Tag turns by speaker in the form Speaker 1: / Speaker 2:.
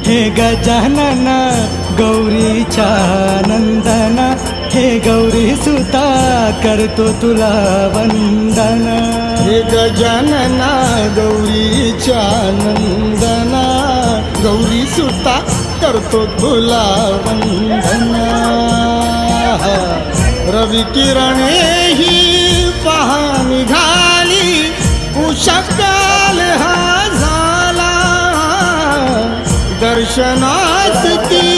Speaker 1: हे गजानन गौरीच्या नंदन, हे गौरी सुता करतो तुला वंदन.
Speaker 2: हे गजानन गौरीच्या नंदना, गौरी सुता करतो तुला वंदन. रवी किरणे ही पहा निघाली, उषकाल हा झाला, दर्शनास ती